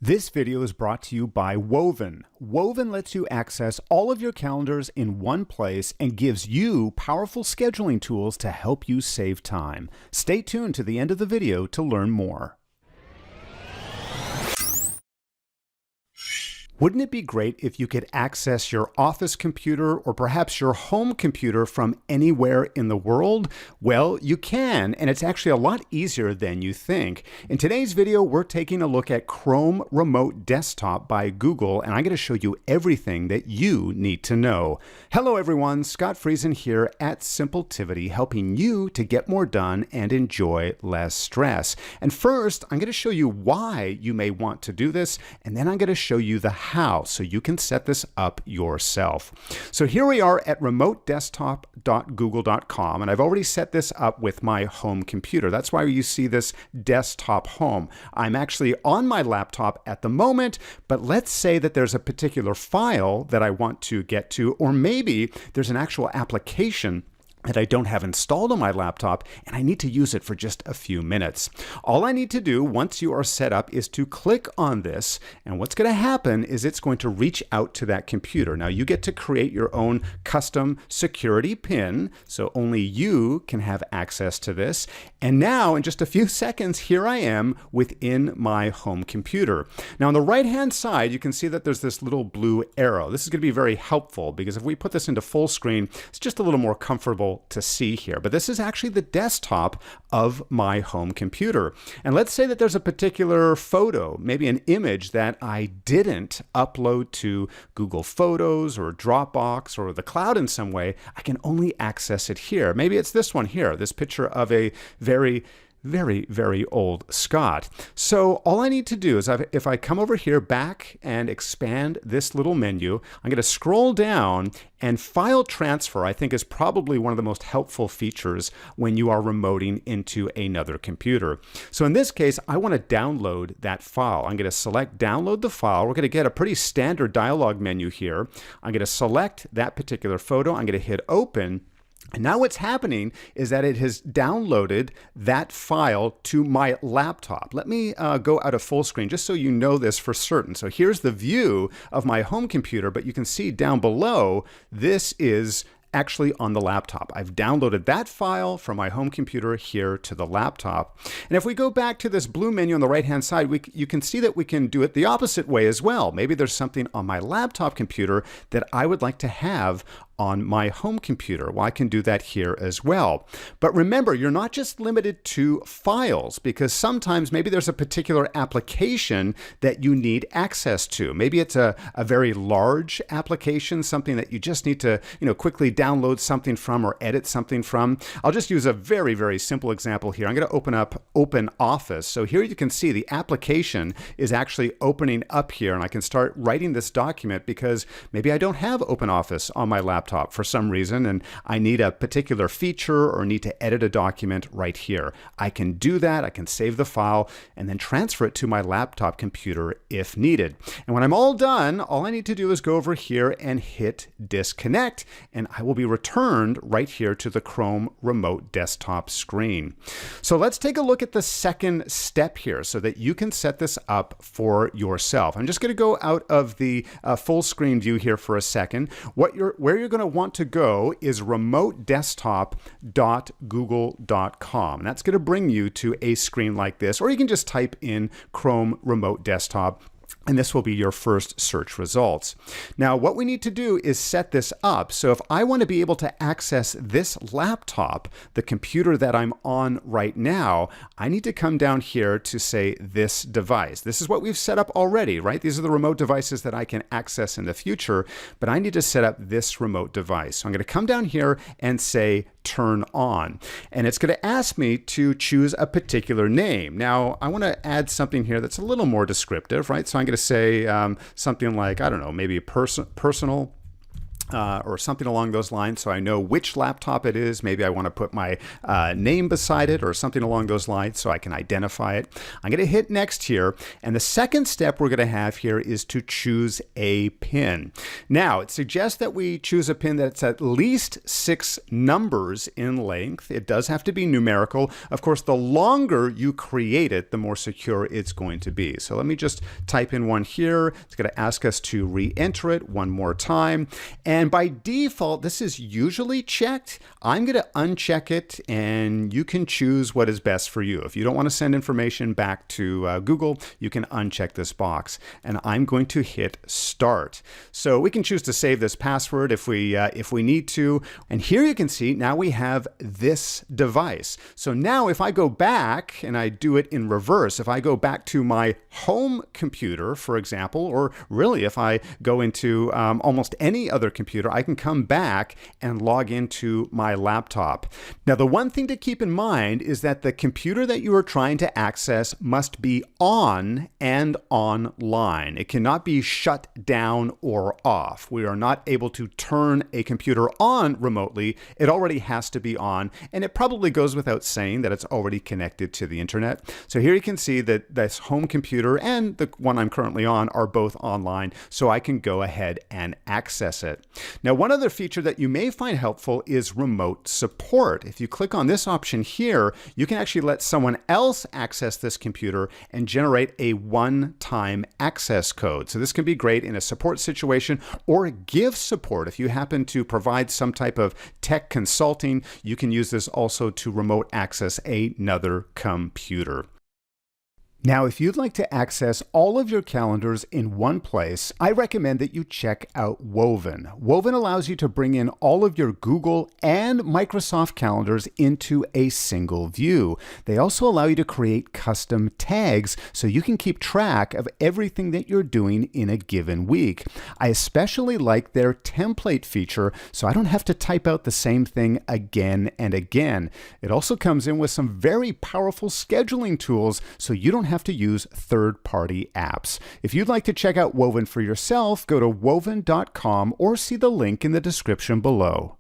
This video is brought to you by Woven. Woven lets you access all of your calendars in one place and gives you powerful scheduling tools to help you save time. Stay tuned to the end of the video to learn more. Wouldn't it be great if you could access your office computer or perhaps your home computer from anywhere in the world? Well, you can, and it's actually a lot easier than you think. In today's video, we're taking a look at Chrome Remote Desktop by Google, and I'm going to show you everything that you need to know. Hello everyone, Scott Friesen here at Simpletivity, helping you to get more done and enjoy less stress. And first, I'm going to show you why you may want to do this, and then I'm going to show you the how, so you can set this up yourself. So here we are at remotedesktop.google.com, and I've already set this up with my home computer. That's why you see this desktop home. I'm actually on my laptop at the moment, but let's say that there's a particular file that I want to get to, or maybe there's an actual application that I don't have installed on my laptop, and I need to use it for just a few minutes. All I need to do once you are set up is to click on this, and what's going to happen is it's going to reach out to that computer. Now you get to create your own custom security PIN, so only you can have access to this. And now in just a few seconds, here I am within my home computer. Now on the right-hand side, you can see that there's this little blue arrow. This is going to be very helpful because if we put this into full screen, it's just a little more comfortable to see here. But this is actually the desktop of my home computer. And let's say that there's a particular photo, maybe an image that I didn't upload to Google Photos or Dropbox or the cloud in some way. I can only access it here. Maybe it's this one here, this picture of a very old Scott. So all I need to do is if I come over here back and expand this little menu, I'm going to scroll down, and file transfer I think is probably one of the most helpful features when you are remoting into another computer. So in this case, I want to download that file. I'm going to select download the file. We're going to get a pretty standard dialog menu here. I'm going to select that particular photo. I'm going to hit open. And now what's happening is that it has downloaded that file to my laptop. Let me go out of full screen just so you know this for certain. So here's the view of my home computer, but you can see down below, this is actually on the laptop. I've downloaded that file from my home computer here to the laptop. And if we go back to this blue menu on the right-hand side, you can see that we can do it the opposite way as well. Maybe there's something on my laptop computer that I would like to have on my home computer. Well, I can do that here as well. But remember, you're not just limited to files, because sometimes maybe there's a particular application that you need access to. Maybe it's a very large application, something that you just need to quickly download something from or edit something from. I'll just use a very simple example here. I'm going to open up Open Office. So here you can see the application is actually opening up here, and I can start writing this document because maybe I don't have Open Office on my laptop for some reason, and I need a particular feature or need to edit a document right here. I can do that. I can save the file and then transfer it to my laptop computer if needed. And when I'm all done, all I need to do is go over here and hit disconnect, and I will be returned right here to the Chrome Remote Desktop screen. So let's take a look at the second step here so that you can set this up for yourself. I'm just going to go out of the full screen view here for a second. Where you're going to want to go is remotedesktop.google.com. And that's going to bring you to a screen like this, or you can just type in Chrome Remote Desktop, and this will be your first search results. Now, what we need to do is set this up. So if I want to be able to access this laptop, the computer that I'm on right now, I need to come down here to say this device. This is what we've set up already, right? These are the remote devices that I can access in the future, but I need to set up this remote device. So I'm going to come down here and say turn on. And it's going to ask me to choose a particular name. Now, I want to add something here that's a little more descriptive, right? So I'm going to say something like, I don't know, maybe personal or something along those lines, so I know which laptop it is. Maybe I want to put my name beside it or something along those lines so I can identify it. I'm going to hit next here, and the second step we're going to have here is to choose a pin. Now, it suggests that we choose a pin that's at least 6 numbers in length. It does have to be numerical. Of course, the longer you create it, the more secure it's going to be. So let me just type in one here. It's going to ask us to re-enter it one more time. And by default, this is usually checked. I'm going to uncheck it, and you can choose what is best for you. If you don't want to send information back to Google, you can uncheck this box. And I'm going to hit start. So we can choose to save this password if we need to. And here you can see now we have this device. So now if I go back and I do it in reverse, if I go back to my home computer, for example, or really if I go into almost any other computer, I can come back and log into my laptop. Now, the one thing to keep in mind is that the computer that you are trying to access must be on and online. It cannot be shut down or off. We are not able to turn a computer on remotely. It already has to be on, and it probably goes without saying that it's already connected to the internet. So here you can see that this home computer and the one I'm currently on are both online, so I can go ahead and access it. Now, one other feature that you may find helpful is remote support. If you click on this option here, you can actually let someone else access this computer and generate a one-time access code. So this can be great in a support situation or give support. If you happen to provide some type of tech consulting, you can use this also to remote access another computer. Now, if you'd like to access all of your calendars in one place, I recommend that you check out Woven. Woven allows you to bring in all of your Google and Microsoft calendars into a single view. They also allow you to create custom tags so you can keep track of everything that you're doing in a given week. I especially like their template feature, so I don't have to type out the same thing again and again. It also comes in with some very powerful scheduling tools, so you don't have to use third-party apps. If you'd like to check out Woven for yourself, go to woven.com or see the link in the description below.